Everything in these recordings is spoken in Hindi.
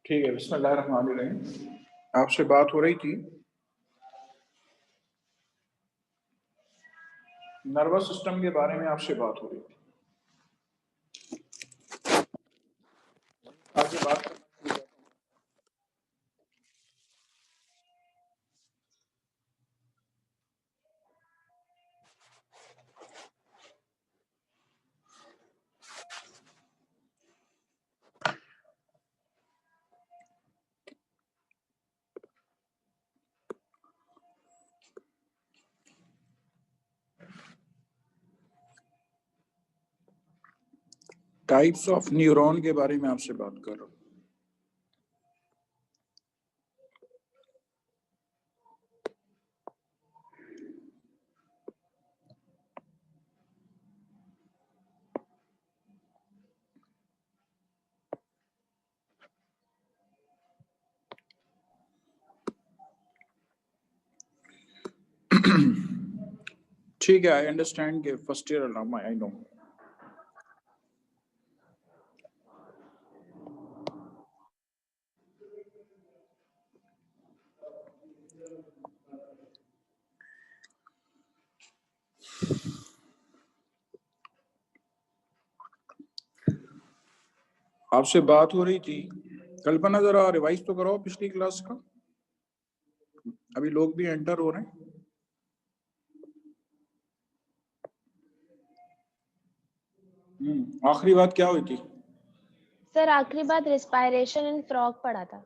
ठीक है, बिस्मिल्लाहिर्रहमानिर्रहीम। आपसे बात हो रही थी नर्वस सिस्टम के बारे में, आपसे बात हो रही थी। आगे बात करना। टाइप्स ऑफ न्यूरॉन के बारे में आपसे बात कर रहा हूँ। ठीक है, आई अंडरस्टैंड के first year Allama, I know. आपसे बात हो रही थी, कल्पना जरा रिवाइज तो करो पिछली क्लास का, अभी लोग भी एंटर हो रहे हैं। आखिरी बात क्या हुई थी? सर आखिरी बात रिस्पायरेशन इन फ्रॉग पढ़ा था।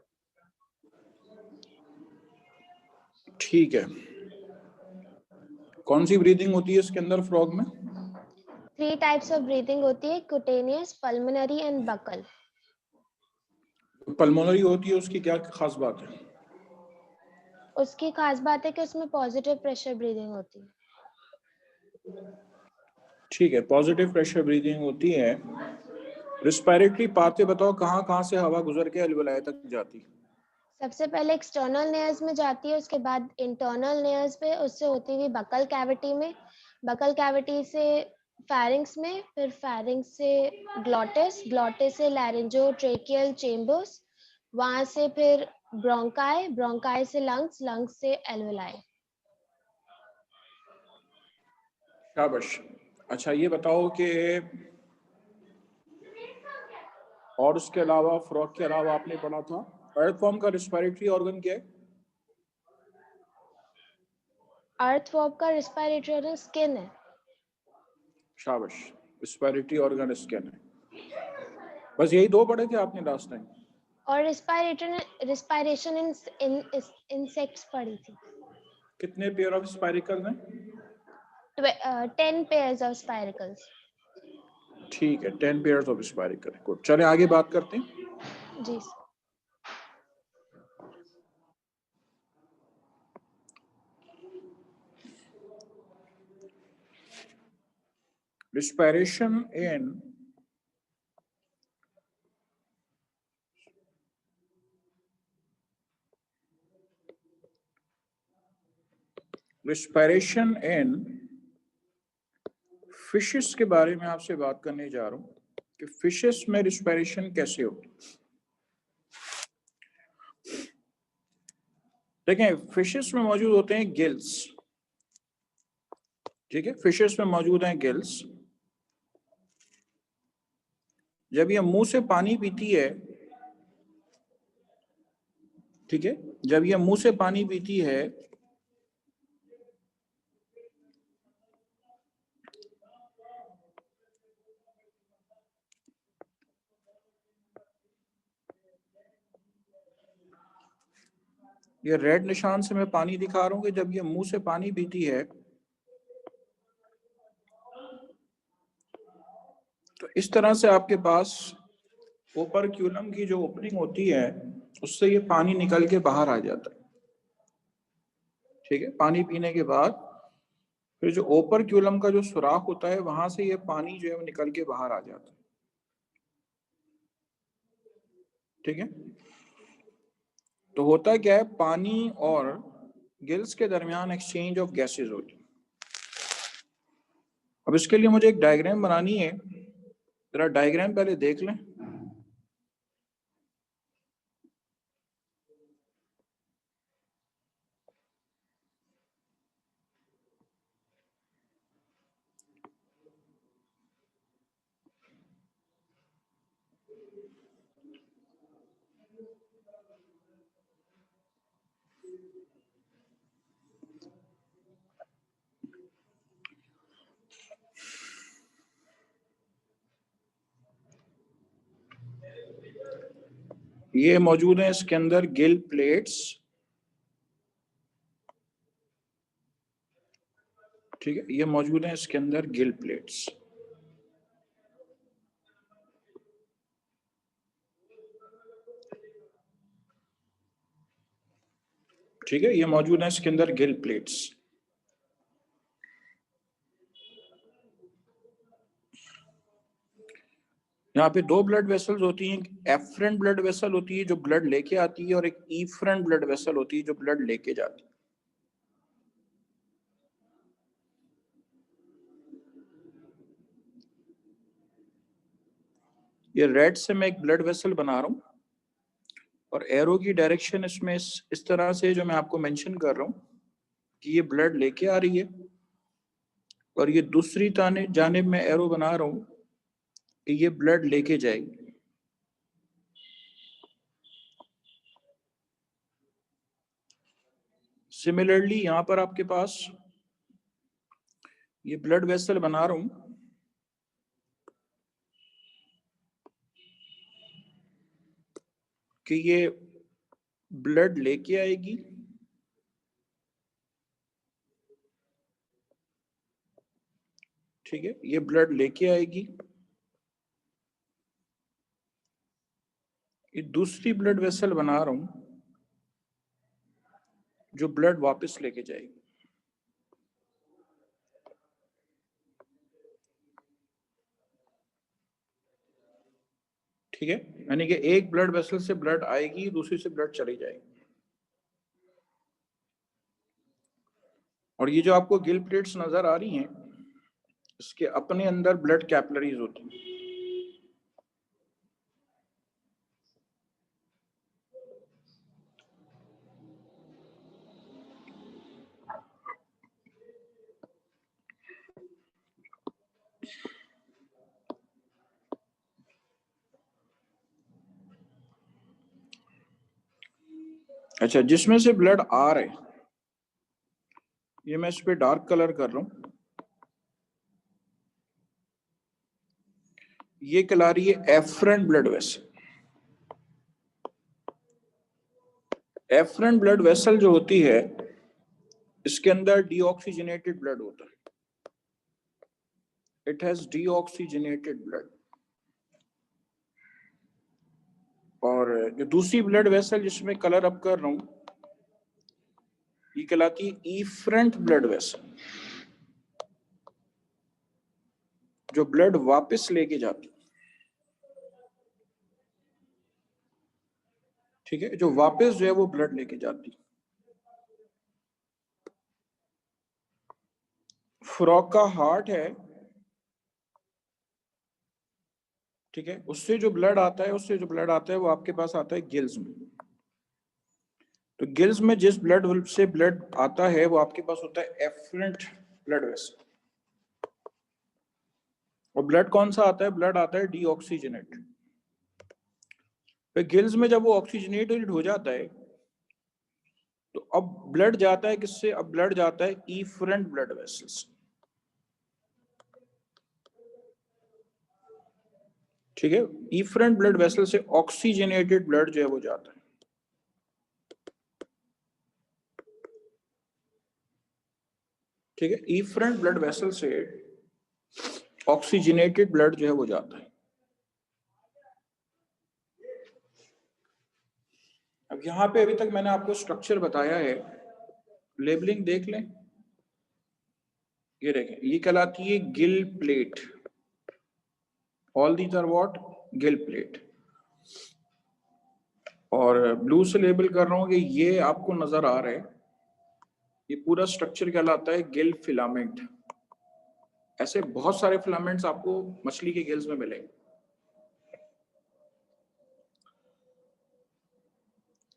ठीक है, कौन सी ब्रीदिंग होती है इसके अंदर फ्रॉग में? 3 टाइप्स ऑफ ब्रीदिंग होती है, cutaneous, pulmonary and buccal. Pulmonary होती है, उसकी क्या खास बात है? उसकी खास बात है कि उसमें पॉजिटिव प्रेशर ब्रीदिंग होती है। ठीक है, पॉजिटिव प्रेशर ब्रीदिंग होती है। रिस्पायरेटरी पाथवे बताओ, कहाँ कहाँ से हवा गुजर के अलवेलाय तक जाती है? सबसे पहले एक्सटर्नल नेयर्स में जाती है, उसके बाद इंटरनल नेयर्स पे, उससे होती हुई बकल कैविटी में, बकल कैविटी से फैरिंग्स में, फिर फैरिंग्स से ग्लॉटिस, ग्लॉटिस से लैरिंजो ट्रेकियल चेम्बर्स, वहां से फिर ब्रोंकाई, ब्रोंकाई से लंग्स, लंग्स से एल्वेलाई। शाबाश। अच्छा ये बताओ कि और उसके अलावा, फ्रॉग के अलावा आपने पढ़ा था अर्थवॉर्म का रिस्पायरेटरी ऑर्गन क्या है? अर्थवॉर्म का रिस्पायरेटरी ऑर्गन स्किन है। शाबाश, रिस्पायरेटरी ऑर्गन स्किन है। बस यही दो पढ़े थे आपने लास्ट टाइम? और रिस्पायरेशन इन इंसेक्ट्स पढ़ी थी। कितने पेयर ऑफ स्पाइरिकल हैं? 10 पेयर्स ऑफ स्पाइरिकल्स। ठीक है, 10 पेयर्स ऑफ स्पाइरिकल। गुड, चले आगे बात करते हैं। जी। Respiration in फिशेस के बारे में आपसे बात करने जा रहा हूं कि फिशेस में रिस्पायरेशन कैसे होती। देखें, फिशेस में मौजूद होते हैं गिल्स। ठीक है, फिशेस में मौजूद हैं गिल्स। जब ये मुंह से पानी पीती है, ठीक है, जब ये मुंह से पानी पीती है ये रेड निशान से मैं पानी दिखा रहा हूं कि जब ये मुंह से पानी पीती है तो इस तरह से आपके पास ओपरक्यूलम की जो ओपनिंग होती है उससे ये पानी निकल के बाहर आ जाता है। ठीक है, पानी पीने के बाद फिर जो ओपरक्यूलम का जो सुराख होता है वहां से ये पानी जो है वो निकल के बाहर आ जाता है। ठीक है, तो होता क्या है, पानी और गिल्स के दरमियान एक्सचेंज ऑफ गैसेस होती है। अब इसके लिए मुझे एक डायग्राम बनानी है, जरा डायग्राम पहले देख लें। ये मौजूद है इसके अंदर गिल प्लेट्स, ठीक है, ये मौजूद है इसके अंदर गिल प्लेट्स। ठीक है, ये मौजूद है इसके अंदर गिल प्लेट्स। यहाँ पे दो ब्लड वेसल्स होती हैं, एफरेंट ब्लड वेसल होती है जो ब्लड लेके आती है, और एक इफरेंट ब्लड वेसल होती है जो ब्लड लेके जाती है। ये रेड से मैं एक ब्लड वेसल बना रहा हूँ, और एरो की डायरेक्शन इसमें इस तरह से जो मैं आपको मेंशन कर रहा हूँ कि ये ब्लड लेके आ रही है, और ये दूसरी जानिब में एरो बना रहा हूँ कि ये ब्लड लेके जाएगी। सिमिलरली यहां पर आपके पास ये ब्लड वेसल बना रहा हूं कि ये ब्लड लेके आएगी, ठीक है, ये ब्लड लेके आएगी। ये दूसरी ब्लड वेसल बना रहा हूं जो ब्लड वापस लेके जाएगी। ठीक है, यानी कि एक ब्लड वेसल से ब्लड आएगी, दूसरी से ब्लड चली जाएगी। और ये जो आपको गिल प्लेट्स नजर आ रही हैं, इसके अपने अंदर ब्लड कैपिलरीज होती हैं। अच्छा, जिसमें से ब्लड आ रहा है, ये मैं इस पे डार्क कलर कर रहा हूं, ये कहला रही है efferent blood vessel. Efferent blood vessel जो होती है, इसके अंदर डीऑक्सीजनेटेड ब्लड होता है, इट हैज डीऑक्सीजनेटेड ब्लड। और जो दूसरी ब्लड वेसल जिसमें कलर अप कर रहा हूं, ये कहलाती है इफरेंट ब्लड वेसल, जो ब्लड वापस लेके जाती है। ठीक है, जो वापस जो है वो ब्लड लेके जाती है। फ्रॉग का हार्ट है, ठीक है, उससे जो ब्लड आता है, वो आपके पास आता है गिल्स में। तो गिल्स में जिस ब्लड से ब्लड आता है वो आपके पास होता है एफरेंट ब्लड वेसल। और ब्लड कौन सा आता है? ब्लड आता है डीऑक्सीजनेटेड। फिर गिल्स में जब वो ऑक्सीजनेटेड हो जाता है, तो अब ब्लड जाता है किससे? अब ब्लड जाता है इफरेंट ब्लड वेसल्स। ठीक है, इफरेंट ब्लड वेसल से ऑक्सीजनेटेड ब्लड जो है वो जाता है। ठीक है, इफरेंट ब्लड वेसल से ऑक्सीजनेटेड ब्लड जो है वो जाता है। अब यहां पे अभी तक मैंने आपको स्ट्रक्चर बताया है, लेबलिंग देख लें। ये देखें, ये कहलाती है gill plate. All these are what? Gill plate. और ब्लू से लेबल कर रहा हूं कि ये आपको नजर आ रहा है, ये पूरा स्ट्रक्चर कहलाता है गिल फिलामेंट। ऐसे बहुत सारे फिलामेंट्स आपको मछली के गिल्स में मिलेंगे।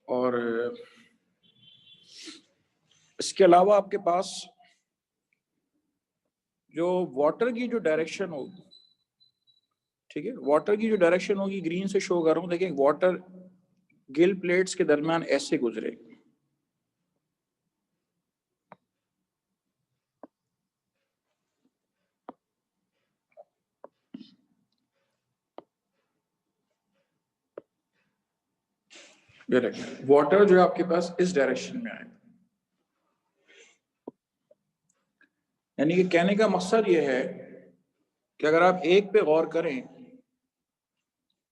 और इसके अलावा आपके पास जो वाटर की जो डायरेक्शन होगी, ठीक है, वाटर की जो डायरेक्शन होगी, ग्रीन से शो कर रहा हूं, देखिए वाटर गिल प्लेट्स के दरमियान ऐसे गुजरे। ये देखिए वाटर जो है आपके पास इस डायरेक्शन में आएगा, यानी कि कहने का मकसद ये है कि अगर आप एक पे गौर करें,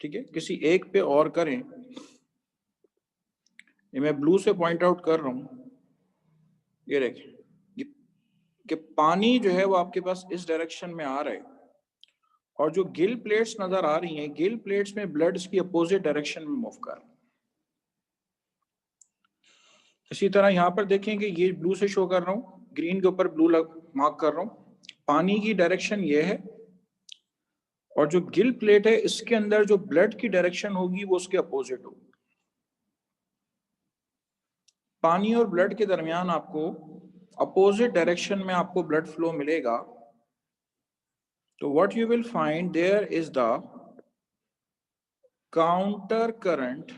ठीक है, किसी एक पे गौर करें, ये मैं ब्लू से पॉइंट आउट कर रहा हूं, ये देखिए कि पानी जो है वो आपके पास इस डायरेक्शन में आ रहा है और जो गिल प्लेट्स नजर आ रही हैं, गिल प्लेट्स में ब्लड इसकी अपोजिट डायरेक्शन में मूव कर रहा है। इसी तरह यहां पर देखें कि ये ब्लू से शो कर रहा हूं, ग्रीन के ऊपर ब्लू मार्क कर रहा हूं, पानी की डायरेक्शन ये है और जो गिल प्लेट है इसके अंदर जो ब्लड की डायरेक्शन होगी वो उसके अपोजिट होगी। पानी और ब्लड के दरमियान आपको अपोजिट डायरेक्शन में आपको ब्लड फ्लो मिलेगा, तो what you will find there is the counter current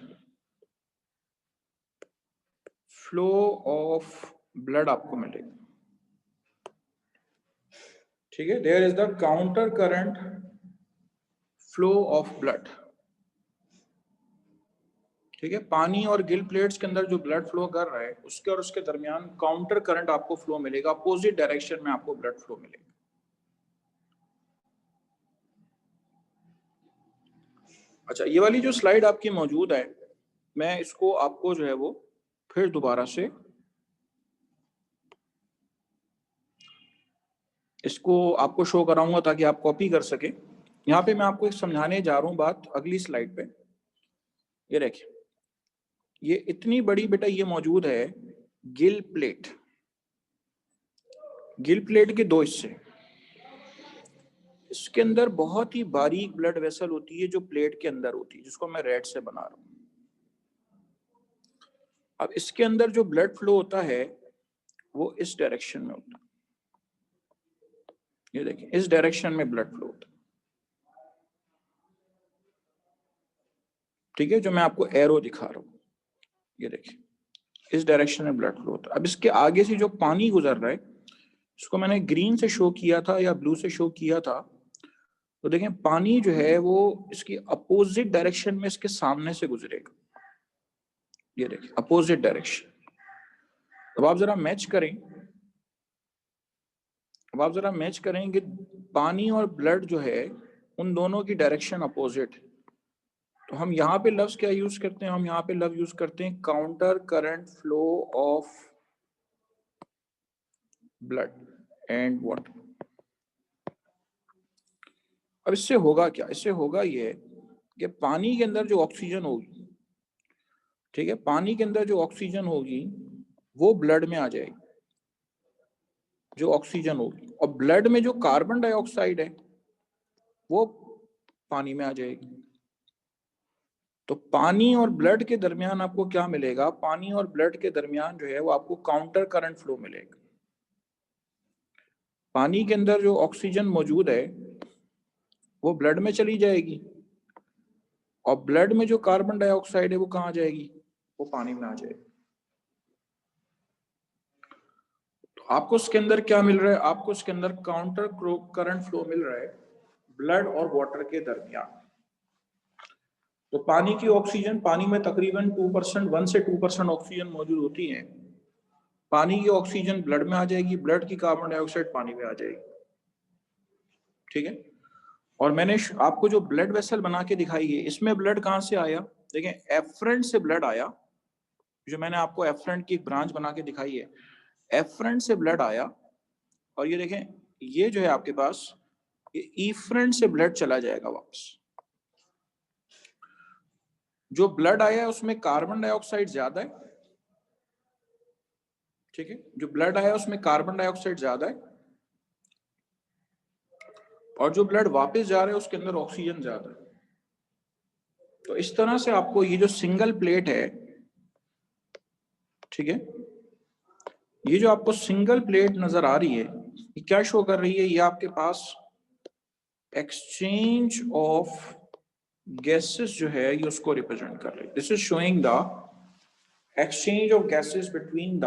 flow of blood आपको मिलेगा, ठीक है, there is the counter current flow of blood, ठीक है, पानी और गिल प्लेट्स के अंदर जो ब्लड फ्लो कर रहा है उसके और उसके दरमियान काउंटर करंट आपको फ्लो मिलेगा, अपोजिट डायरेक्शन में आपको ब्लड फ्लो मिलेगा। अच्छा, ये वाली जो स्लाइड आपकी मौजूद है, मैं इसको आपको जो है वो फिर दोबारा से इसको आपको शो कराऊंगा ताकि आप कॉपी कर सके। यहाँ पे मैं आपको एक समझाने जा रहा हूँ बात अगली स्लाइड पे। ये देखिए, ये इतनी बड़ी बेटा ये मौजूद है गिल प्लेट। गिल प्लेट के दो हिस्से, इसके अंदर बहुत ही बारीक ब्लड वेसल होती है जो प्लेट के अंदर होती है, जिसको मैं रेड से बना रहा हूँ। अब इसके अंदर जो ब्लड फ्लो होता है वो इस डायरेक्शन में होता है, ये देखिए इस डायरेक्शन में ब्लड फ्लो होता है, ठीक है, जो मैं आपको एरो दिखा रहा हूँ, ये देखिए इस डायरेक्शन में ब्लड फ्लो होता है। अब इसके आगे से जो पानी गुजर रहा है, इसको मैंने ग्रीन से शो किया था या ब्लू से शो किया था, तो देखें पानी जो है वो इसकी अपोजिट डायरेक्शन में इसके सामने से गुजरेगा, ये देखिए अपोजिट डायरेक्शन। अब आप जरा मैच करें, अब आप जरा मैच करें कि पानी और ब्लड जो है उन दोनों की डायरेक्शन अपोजिट है, तो हम यहाँ पे लफ्ज क्या यूज करते हैं, हम यहाँ पे लफ्ज यूज करते हैं counter current flow of blood and water. अब इससे होगा क्या, इससे होगा ये कि पानी के अंदर जो ऑक्सीजन होगी, ठीक है, पानी के अंदर जो ऑक्सीजन होगी वो ब्लड में आ जाएगी, जो ऑक्सीजन होगी, और ब्लड में जो कार्बन डाइऑक्साइड है वो पानी में आ जाएगी। तो पानी और ब्लड के दरमियान आपको क्या मिलेगा, पानी और ब्लड के दरमियान जो है वो आपको काउंटर करंट फ्लो मिलेगा। पानी के अंदर जो ऑक्सीजन मौजूद है वो ब्लड में चली जाएगी और ब्लड में जो कार्बन डाइऑक्साइड है वो कहाँ जाएगी, वो पानी में आ जाएगी। तो आपको उसके अंदर क्या मिल रहा है, आपको उसके अंदर काउंटर करंट फ्लो मिल रहा है ब्लड और वाटर के दरमियान। तो पानी की ऑक्सीजन, पानी में तकरीबन 2%, 1 से 2% ऑक्सीजन मौजूद होती है, पानी की ऑक्सीजन ब्लड में आ जाएगी, ब्लड की कार्बन डाइऑक्साइड पानी में आ जाएगी, ठीक है। और मैंने आपको जो ब्लड वेसल बना के दिखाई है, इसमें ब्लड कहाँ से आया, देखें एफरेंट से ब्लड आया, जो मैंने आपको एफरेंट की एक ब्रांच बना के दिखाई है, एफरेंट से ब्लड आया, और ये देखें ये जो है आपके पास ये ईफ्रेंट से ब्लड चला जाएगा वापस। जो ब्लड आया है उसमें कार्बन डाइऑक्साइड ज्यादा है, ठीक है, जो ब्लड आया उसमें कार्बन डाइऑक्साइड ज्यादा है, और जो ब्लड वापस जा रहा है उसके अंदर ऑक्सीजन ज्यादा है। तो इस तरह से आपको ये जो सिंगल प्लेट है, ठीक है, ये जो आपको सिंगल प्लेट नजर आ रही है, ये क्या शो कर रही है, ये आपके पास एक्सचेंज ऑफ गैसेस जो है ये उसको रिप्रेजेंट कर रही है। This is showing the exchange of gases between the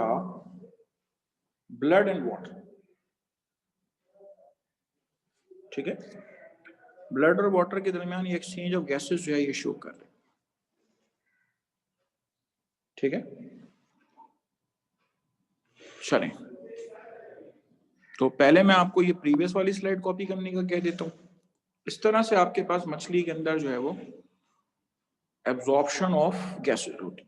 blood and water, ठीक है, ब्लड और वाटर के दरमियान ये एक्सचेंज ऑफ गैसेस जो है ये शो कर रहे हैं। ठीक है, चलें। तो पहले मैं आपको ये प्रीवियस वाली स्लाइड कॉपी करने का कह देता हूँ। इस तरह से आपके पास मछली के अंदर जो है वो एब्जॉर्प्शन ऑफ गैसेज होती।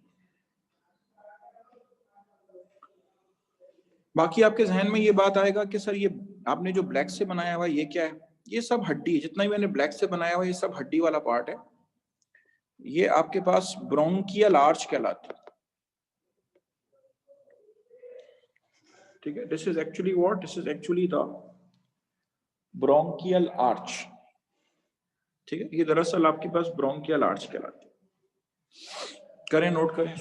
बाकी आपके जहन में ये बात आएगा कि सर ये आपने जो ब्लैक से बनाया हुआ ये क्या है? ये सब हड्डी, जितना भी मैंने ब्लैक से बनाया हुआ ये सब हड्डी वाला पार्ट है। ये आपके पास ब्रोंकियल आर्च कहलाता है। ठीक है, this is actually what, this is actually the bronchial arch. ठीक है, ये दरअसल आपके पास ब्रोंकियल आर्च कहलाती है। करें, नोट करें।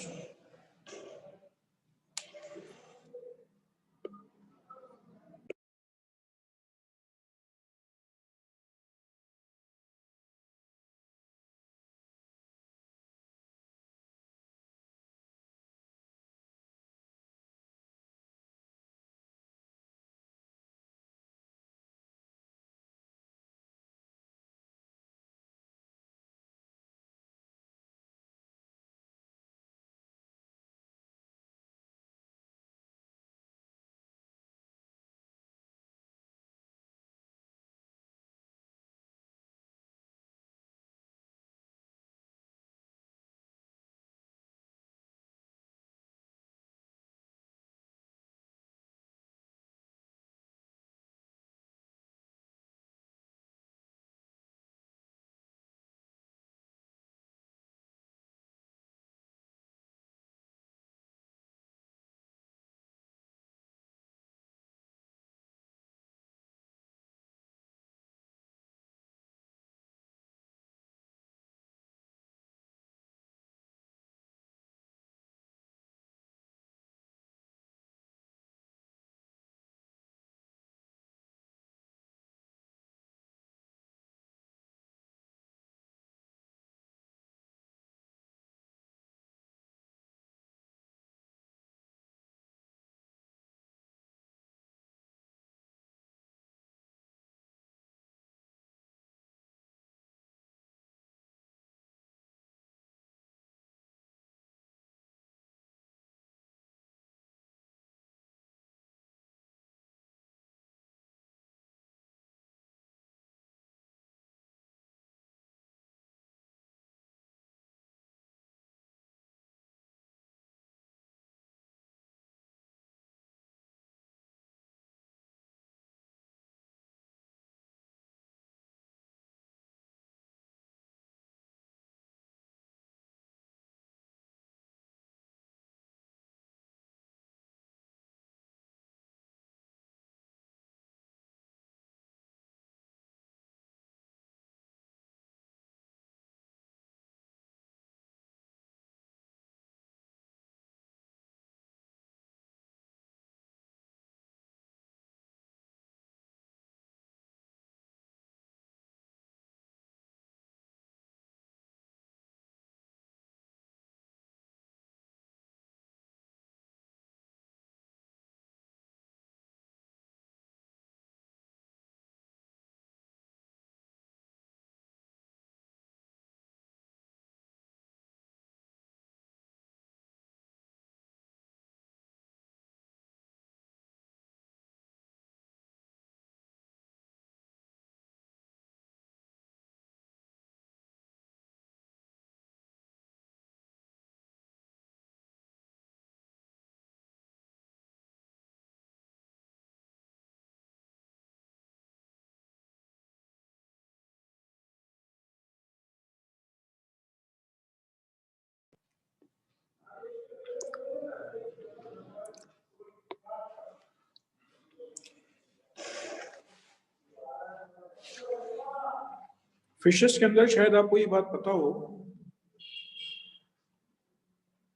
फिशेस के अंदर शायद आपको ये बात पता हो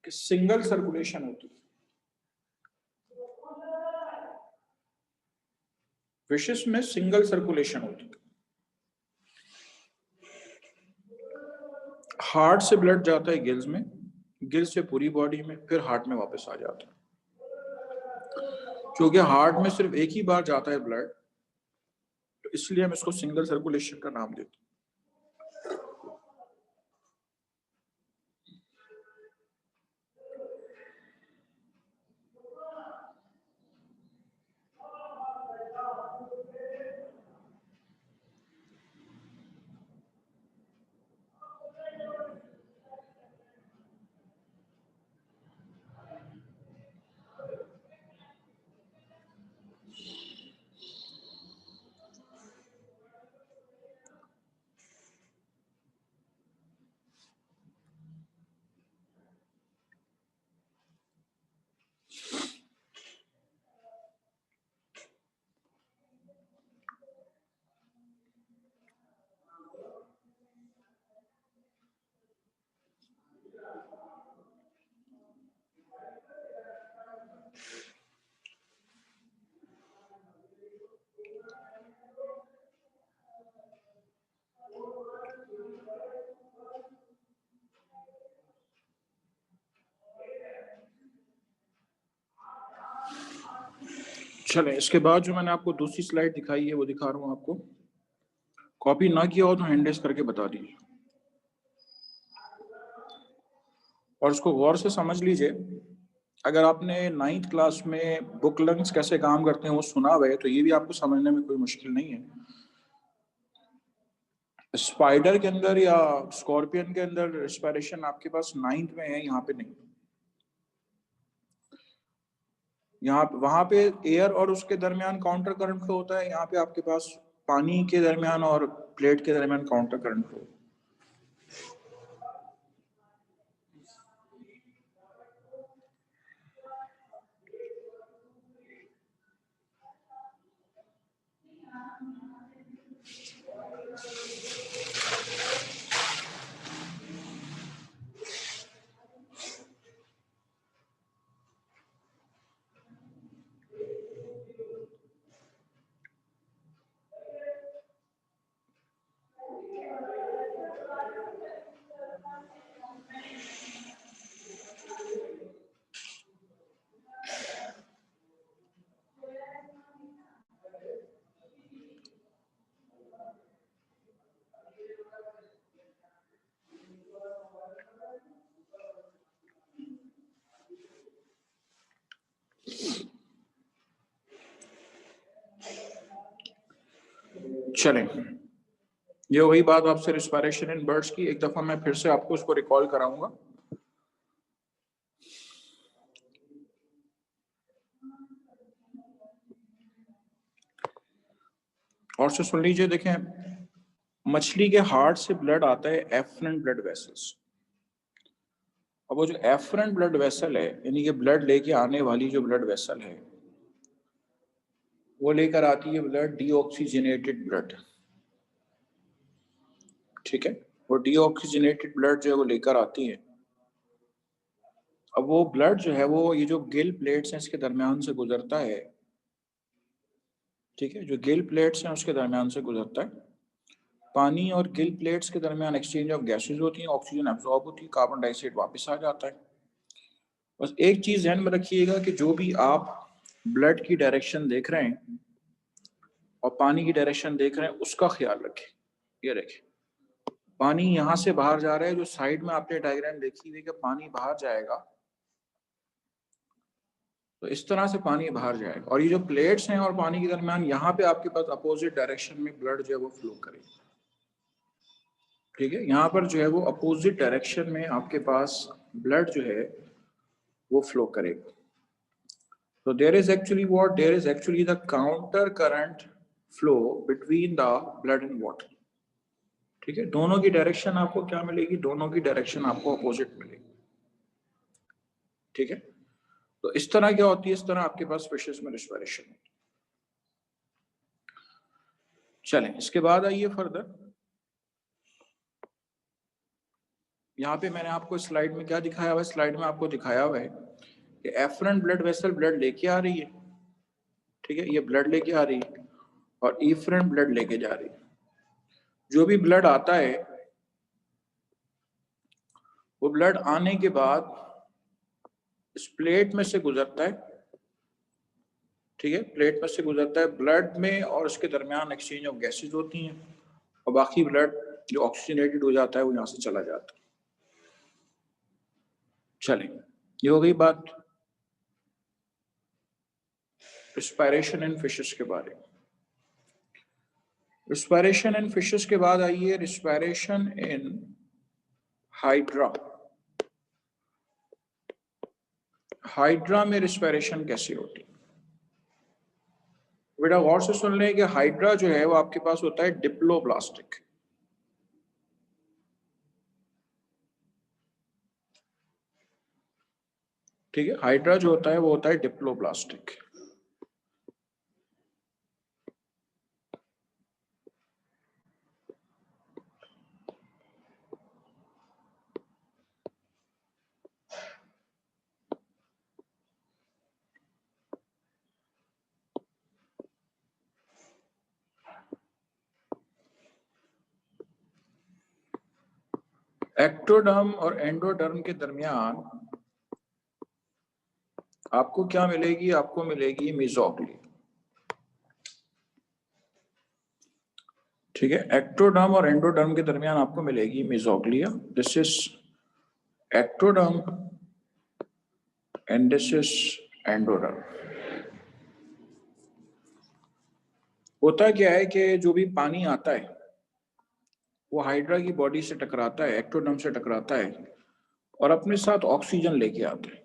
कि सिंगल सर्कुलेशन होती है। फिशेस में सिंगल सर्कुलेशन होती है। हार्ट से ब्लड जाता है गिल्स में, गिल्स से पूरी बॉडी में, फिर हार्ट में वापस आ जाता है। क्योंकि हार्ट में सिर्फ एक ही बार जाता है ब्लड, तो इसलिए हम इसको सिंगल सर्कुलेशन का नाम देते हैं। चलें, इसके बाद जो मैंने आपको दूसरी स्लाइड दिखाई है वो दिखा रहा हूँ आपको। कॉपी ना किया हो तो हैंड रेस करके बता दीजिए और इसको गौर से समझ लीजिए। अगर आपने 9th क्लास में बुक लंग्स कैसे काम करते हैं वो सुना हुआ है तो ये भी आपको समझने में कोई मुश्किल नहीं है। स्पाइडर के अंदर या स्कॉर्पियन के अंदर रेस्पिरेशन आपके पास 9th में है, यहाँ पे नहीं। यहाँ वहां पे एयर और उसके दरमियान काउंटर करंट फ्लो होता है, यहाँ पे आपके पास पानी के दरमियान और प्लेट के दरमियान काउंटर करंट फ्लो। चलें, ये वही बात आपसे रेस्पिरेशन इन बर्ड्स की एक दफा मैं फिर से आपको उसको रिकॉल कराऊंगा। और से सुन लीजिए, देखें, मछली के हार्ट से ब्लड आता है एफरेंट ब्लड वेसल्स। अब वो जो एफरेंट ब्लड वेसल है, यानी कि ब्लड लेके आने वाली जो ब्लड वेसल है, वो लेकर आती है ब्लड डीऑक्सीजनेटेड ब्लड। ठीक है, वो डीऑक्सीजनेटेड ब्लड जो है वो लेकर आती है। अब वो ब्लड जो है वो ये जो गिल प्लेट्स हैं इसके दरमियान से गुजरता है। ठीक है, जो गिल प्लेट्स हैं उसके दरमियान से गुजरता है। पानी और गिल प्लेट्स के दरमियान एक्सचेंज ऑफ गैसेज होती हैं, ऑक्सीजन एब्जॉर्ब होती है, कार्बन डाइऑक्साइड वापस आ जाता है। बस एक चीज ध्यान में रखिएगा कि जो भी आप ब्लड की डायरेक्शन देख रहे हैं और पानी की डायरेक्शन देख रहे हैं उसका ख्याल रखें। ये देखें, पानी यहां से बाहर जा रहा है, जो साइड में आपने डायग्राम देखी हुई कि पानी बाहर जाएगा तो इस तरह से पानी बाहर जाएगा, और ये जो प्लेट्स हैं और पानी के दरमियान यहाँ पे आपके पास अपोजिट डायरेक्शन में ब्लड जो है वो फ्लो करेगा। ठीक है, यहाँ पर जो है वो अपोजिट डायरेक्शन में आपके पास ब्लड जो है वो फ्लो करेगा। तो there is actually the counter current flow between the blood and water. ठीक है, दोनों की डायरेक्शन आपको क्या मिलेगी, दोनों की डायरेक्शन आपको अपोजिट मिलेगी। ठीक है, तो इस तरह क्या होती है, इस तरह आपके पास फिशेस में रेस्पिरेशन होती है। चलें, इसके बाद आइए फर्दर। यहाँ पे मैंने आपको स्लाइड में क्या दिखाया हुआ है, स्लाइड में आपको दिखाया हुआ है कि एफरेंट ब्लड वेसल ब्लड लेके आ रही है। ठीक है, ये ब्लड लेके आ रही है और इफरेंट ब्लड लेके जा रही है। जो भी ब्लड आता है वो ब्लड आने के बाद इस प्लेट में से गुजरता है। ठीक है, प्लेट में से गुजरता है, ब्लड में और उसके दरमियान एक्सचेंज ऑफ गैसेज होती हैं और बाकी ब्लड जो ऑक्सीजनेटेड हो जाता है वो यहाँ से चला जाता है। चलें, ये हो गई बात रिस्पायरेशन इन फिशेस के बारे में। रिस्पायरेशन इन फिशेस के बाद आइए रिस्पायरेशन इन हाइड्रा। हाइड्रा में रिस्पायरेशन कैसे होती है? बेटा गौर से सुन लें कि हाइड्रा जो है वो आपके पास होता है डिप्लोब्लास्टिक। ठीक है, हाइड्रा जो होता है वो होता है डिप्लोब्लास्टिक। एक्टोडर्म और एंडोडर्म के दरमियान आपको क्या मिलेगी, आपको मिलेगी मेसोग्ली। ठीक है, एक्टोडर्म और एंडोडर्म के दरमियान आपको मिलेगी mesoglea, this is ectoderm and this is endoderm. होता क्या है कि जो भी पानी आता है वो हाइड्रा की बॉडी से टकराता है, एक्टोडर्म से टकराता है और अपने साथ ऑक्सीजन लेके आता है।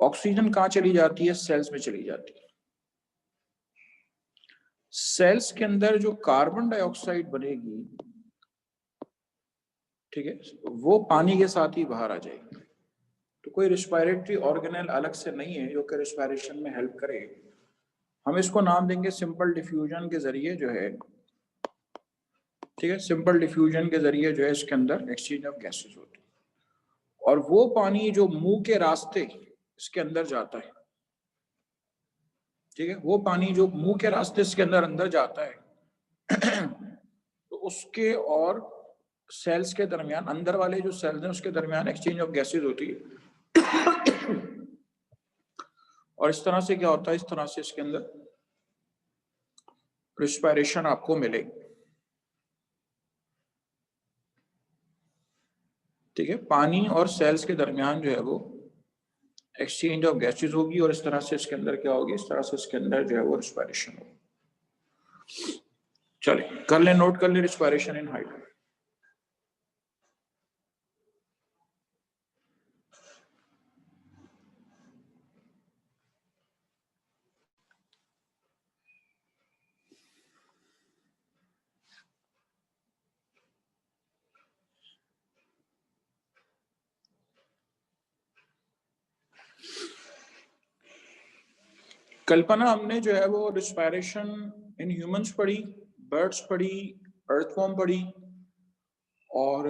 ऑक्सीजन कहाँ चली जाती है? सेल्स में चली जाती है। सेल्स के अंदर जो कार्बन डाइऑक्साइड बनेगी, ठीक है, वो पानी के साथ ही बाहर आ जाएगी। तो कोई रिस्पायरेटरी ऑर्गेनेल अलग से नहीं है जो कि रिस्पायरेशन में हेल्प करे। हम इसको नाम देंगे सिंपल डिफ्यूजन के जरिए जो है, ठीक है, सिंपल डिफ्यूजन के जरिए जो है इसके अंदर एक्सचेंज ऑफ गैसेस होती है। और वो पानी जो मुंह के रास्ते इसके अंदर जाता है, ठीक है, वो पानी जो मुंह के रास्ते इसके अंदर जाता है तो उसके और सेल्स के दरमियान, अंदर वाले जो सेल्स हैं उसके दरमियान एक्सचेंज ऑफ गैसेस होती है। और इस तरह से क्या होता है, इस तरह से इसके अंदर रिस्पायरेशन आपको मिलेगी। ठीक है, पानी और सेल्स के दरमियान जो है वो एक्सचेंज ऑफ गैसेस होगी और इस तरह से इसके अंदर क्या होगी, इस तरह से इसके अंदर जो है वो रिस्पायरेशन होगी। चलिए कर ले, नोट कर ले, रिस्पायरेशन इन हाइड्रा। कल्पना हमने जो है वो रिस्पायरेशन इन ह्यूमंस पढ़ी, बर्ड्स पढ़ी, अर्थवॉर्म पढ़ी और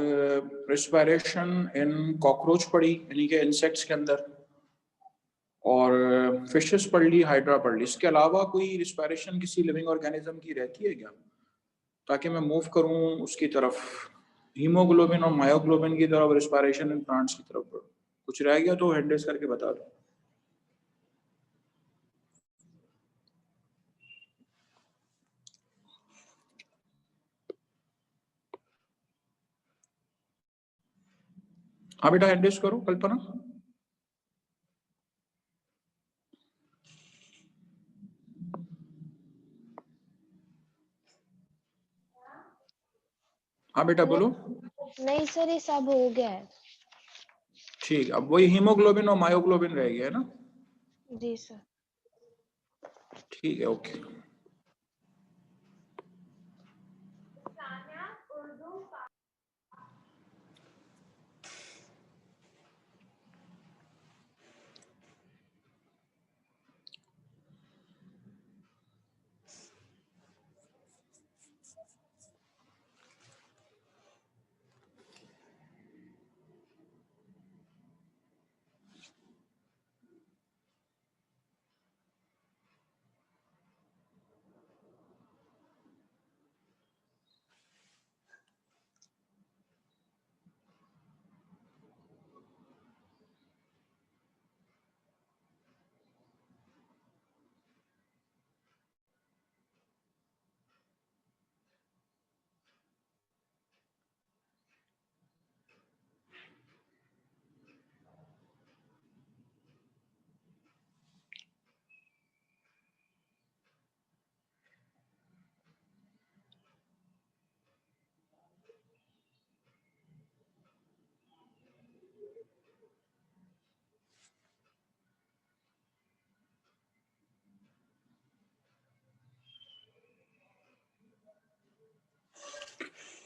रिस्पायरेशन इन कॉकरोच पढ़ी यानी कि इंसेक्ट्स के अंदर, और फिशेस पढ़ ली, हाइड्रा पढ़ ली। इसके अलावा कोई रिस्पायरेशन किसी लिविंग ऑर्गेनिज्म की रहती है क्या, ताकि मैं मूव करूं उसकी तरफ, हीमोग्लोबिन और मायोग्लोबिन की तरफ, रिस्पायरेशन इन प्लांट्स की तरफ? कुछ रह गया तो हैंड रेज करके बता दो। हाँ बेटा हैंड रेज करो कल्पना। हाँ बेटा बोलो। नहीं सर, ये सब हो गया है। ठीक, अब वही हीमोग्लोबिन और मायोग्लोबिन रह गया है ना? जी सर। ठीक है, ओके।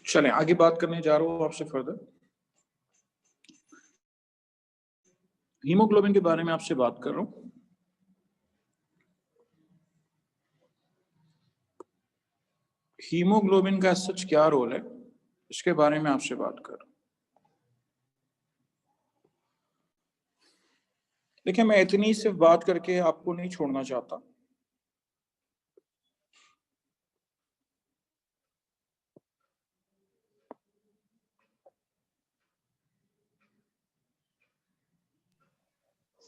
चलें आगे बात करने जा रहा हूँ आपसे फर्दर। हीमोग्लोबिन के बारे में आपसे बात कर रहा हूँ। हीमोग्लोबिन का सच क्या रोल है, इसके बारे में आपसे बात कर रहा हूँ। देखिए, मैं इतनी सिर्फ बात करके आपको नहीं छोड़ना चाहता।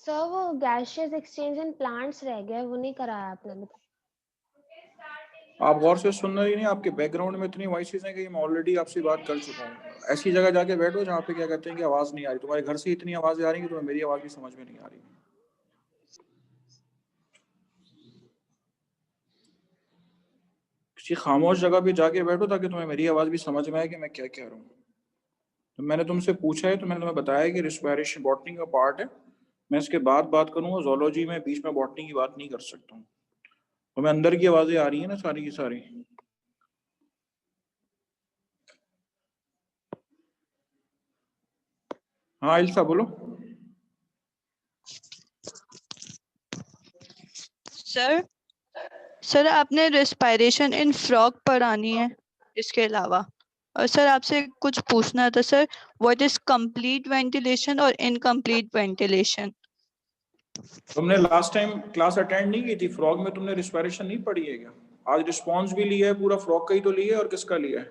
सर वो गैसियस एक्सचेंज इन प्लांट्स रह गया, वो नहीं कराया आपने अभी तक। आप गौर से सुन रही नहीं, आपके बैकग्राउंड में इतनी वॉइसेस हैं कि मैं ऑलरेडी आपसे बात कर चुका हूँ। ऐसी जगह जाके बैठो जहाँ पे क्या कहते हैं कि आवाज नहीं आ रही। तुम्हारे घर से इतनी आवाजें आ रही है, तुम्हें मेरी आवाज भी समझ में नहीं आ रही। किसी खामोश जगह पे जाके बैठो ताकि तुम्हें मेरी आवाज भी समझ में आए कि मैं क्या कह रहा हूँ। तो मैंने तुमसे पूछा है तो मैंने तुम्हें बताया कि रिस्पायरेशन बॉटनी का पार्ट है। मैं इसके बाद बात करूंगा, जोलॉजी में बीच में बॉटनी की बात नहीं कर सकता हूँ। तो मैं अंदर की आवाजें आ रही है ना सारी की सारी। हाँ इल्सा बोलो। सर आपने रेस्पायरेशन इन फ्रॉग पढ़ानी है इसके अलावा। और सर आपसे कुछ पूछना था sir, what is complete ventilation और इनकम्प्लीट वेंटिलेशन? तुमने लास्ट टाइम क्लास अटेंड नहीं की थी? फ्रॉग में तुमने रिस्पायरेशन नहीं पढ़ी है क्या? आज रिस्पॉन्स भी लिया है पूरा फ्रॉग का ही तो लिया है, और किसका लिया है?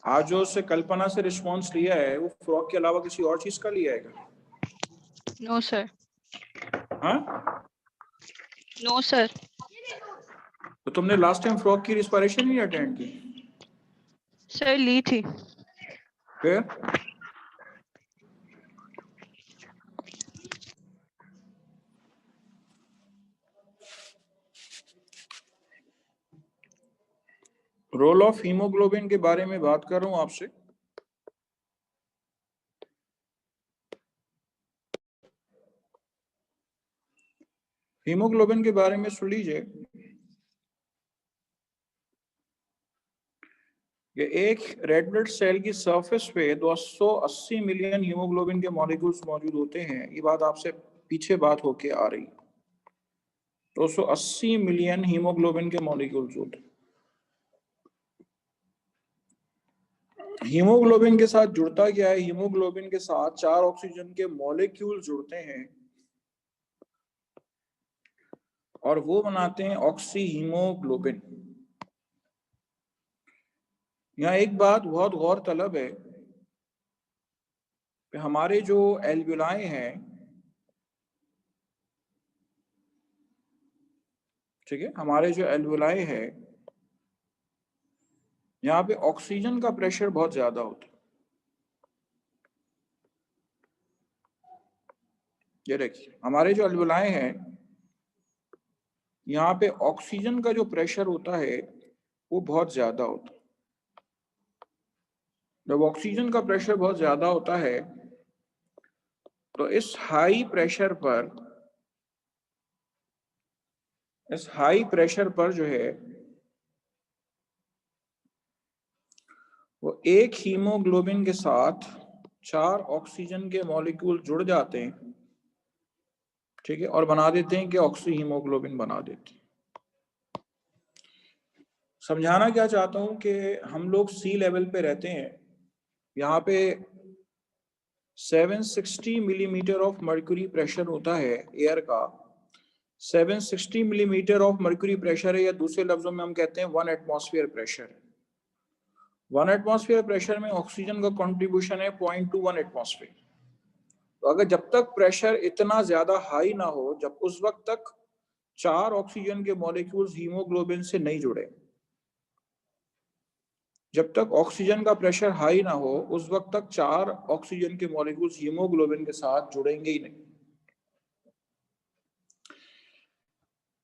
आज जो उससे कल्पना से रिस्पॉन्स लिया है वो फ्रॉग के अलावा किसी और चीज का लिया है क्या? No sir. हाँ, नो सर। तो तुमने लास्ट टाइम फ्रॉग की रिस्पायरेशन नहीं अटेंड की? सर ली थी। फिर रोल ऑफ हीमोग्लोबिन के बारे में बात कर रहा हूं आपसे। हीमोग्लोबिन के बारे में सुन लीजिए कि एक रेड ब्लड सेल की सरफेस पे 280 मिलियन हीमोग्लोबिन के मॉलिक्यूल्स मौजूद होते हैं। ये बात आपसे पीछे बात होके आ रही। 280 मिलियन हीमोग्लोबिन के मॉलिक्यूल्स होते हैं। हीमोग्लोबिन के साथ जुड़ता क्या है? हीमोग्लोबिन के साथ 4 ऑक्सीजन के मॉलिक्यूल जुड़ते हैं और वो बनाते हैं ऑक्सी हीमोग्लोबिन। यहाँ एक बात बहुत गौरतलब है कि हमारे जो एल्वियोलाई हैं, ठीक है, हमारे जो एल्वियोलाई है यहाँ पे ऑक्सीजन का प्रेशर बहुत ज्यादा होता है। ये देखिए हमारे जो एल्वियोलाई हैं यहाँ पे ऑक्सीजन का जो प्रेशर होता है वो बहुत ज्यादा होता है। जब ऑक्सीजन का प्रेशर बहुत ज्यादा होता है तो इस हाई प्रेशर पर जो है वो एक हीमोग्लोबिन के साथ 4 ऑक्सीजन के मॉलिक्यूल जुड़ जाते हैं, ठीक है, और बना देते हैं कि ऑक्सी हीमोग्लोबिन बना देते हैं। समझाना क्या चाहता हूं कि हम लोग सी लेवल पे रहते हैं, यहाँ पे 760 मिलीमीटर ऑफ मर्क्यूरी प्रेशर होता है एयर का। 760 मिलीमीटर ऑफ मर्क्यूरी प्रेशर है, या दूसरे लफ्जों में हम कहते हैं 1 एटमॉस्फेयर प्रेशर। 1 एटमॉस्फेयर प्रेशर में ऑक्सीजन का कंट्रीब्यूशन है 0.21 एटमॉस्फेयर। तो अगर जब तक प्रेशर इतना ज्यादा हाई ना हो, जब उस वक्त तक 4 ऑक्सीजन के मॉलिक्यूल्स हीमोग्लोबिन से नहीं जुड़े, जब तक ऑक्सीजन का प्रेशर हाई ना हो उस वक्त तक 4 ऑक्सीजन के मॉलिक्यूल्स हीमोग्लोबिन के साथ जुड़ेंगे ही नहीं।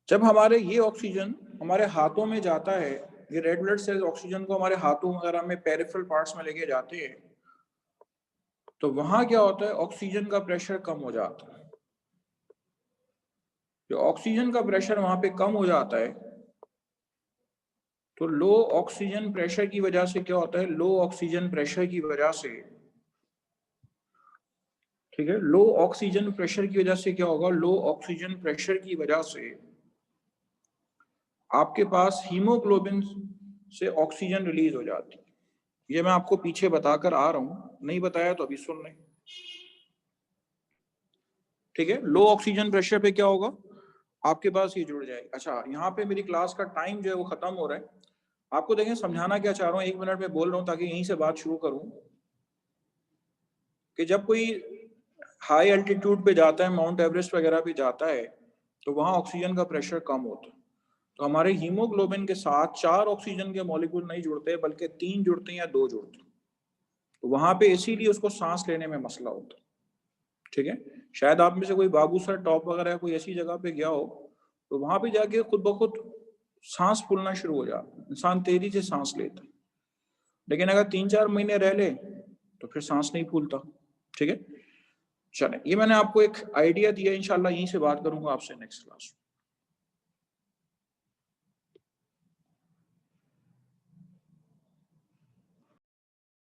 जब हमारे ये ऑक्सीजन हमारे हाथों में जाता है, ये रेड ब्लड सेल्स ऑक्सीजन को हमारे हाथों वगैरह में पेरिफेरल पार्ट्स में लेके जाते हैं, तो वहां क्या होता है? ऑक्सीजन का प्रेशर कम हो जाता है। जो ऑक्सीजन का प्रेशर वहां पे कम हो जाता है तो लो ऑक्सीजन प्रेशर की वजह से क्या होता है? लो ऑक्सीजन प्रेशर की वजह से, ठीक है, लो ऑक्सीजन प्रेशर की वजह से क्या होगा? लो ऑक्सीजन प्रेशर की वजह से आपके पास हीमोग्लोबिन से ऑक्सीजन रिलीज हो जाती है। ये मैं आपको पीछे बताकर आ रहा हूं, नहीं बताया तो अभी सुन लें, ठीक है। लो ऑक्सीजन प्रेशर पे क्या होगा? आपके पास ये जुड़ जाएगा। अच्छा, यहाँ पे मेरी क्लास का टाइम जो है वो खत्म हो रहा है। आपको देखें समझाना क्या चाह रहा हूँ, 1 मिनट में बोल रहा हूँ ताकि यहीं से बात शुरू करूं कि जब कोई हाई एल्टीट्यूड पे जाता है, माउंट एवरेस्ट वगैरह पे जाता है, तो वहां ऑक्सीजन का प्रेशर कम होता है। तो हमारे हीमोग्लोबिन के साथ 4 ऑक्सीजन के मॉलिक्यूल नहीं जुड़ते बल्कि 3 जुड़ते हैं या 2 जुड़ते हैं। तो वहां पे इसीलिए उसको सांस लेने में मसला होता है। ठीक है, शायद आप में से कोई बाबूसर टॉप वगैरह कोई ऐसी जगह पे गया हो तो वहां पे जाके खुद ब खुद सांस फूलना शुरू हो जाता है, इंसान तेजी से सांस लेता है। लेकिन अगर 3-4 महीने रह ले तो फिर सांस नहीं फूलता। ठीक है, चले, ये मैंने आपको एक आइडिया दिया, इंशाल्लाह यहीं से बात करूंगा आपसे नेक्स्ट क्लास।